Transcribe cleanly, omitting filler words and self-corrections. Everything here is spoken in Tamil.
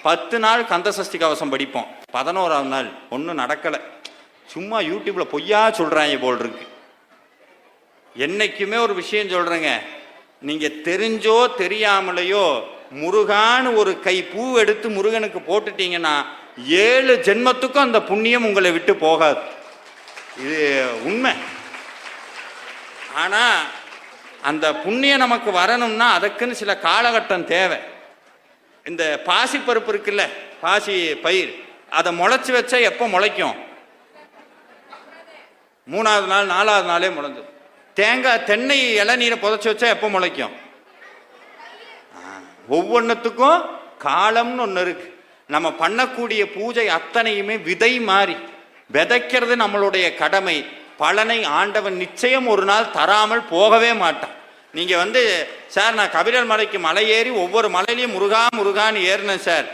10 நாள் கந்த சஷ்டி கவசம் படிப்போம். 11ஆவது நாள் ஒன்றும் நடக்கலை. சும்மா யூடியூப்ல பொய்யா சொல்றாங்க போல் இருக்கு. என்னைக்குமே ஒரு விஷயம் சொல்றேங்க, நீங்க தெரிஞ்சோ தெரியாமலையோ முருகான்னு ஒரு கை பூ எடுத்து முருகனுக்கு போட்டுட்டீங்கன்னா 7 ஜென்மத்துக்கும் அந்த புண்ணியம் உங்களை விட்டு போகாது. இது உண்மை. ஆனா அந்த புண்ணியம் நமக்கு வரணும்னா அதுக்குன்னு சில காலகட்டம் தேவை. இந்த பாசி பருப்பு இருக்குல்ல, பாசி பயிர், அதை முளைச்சி வச்சா எப்போ முளைக்கும்? 3ஆவது நாள் 4ஆவது நாளே முளைஞ்சு. தேங்காய் தென்னை இளநீரை புதைச்சி வச்சா எப்போ முளைக்கும்? ஒவ்வொன்றுத்துக்கும் காலம்னு ஒன்று இருக்கு. நம்ம பண்ணக்கூடிய பூஜை அத்தனையுமே விதை மாறி விதைக்கிறது நம்மளுடைய கடமை. பலனை ஆண்டவன் நிச்சயம் ஒரு நாள் தராமல் போகவே மாட்டான். நீங்க சார் நான் கபிலர் மலைக்கு மலை ஏறி ஒவ்வொரு மலையிலையும் முருகா முருகான்னு ஏறினேன் சார்,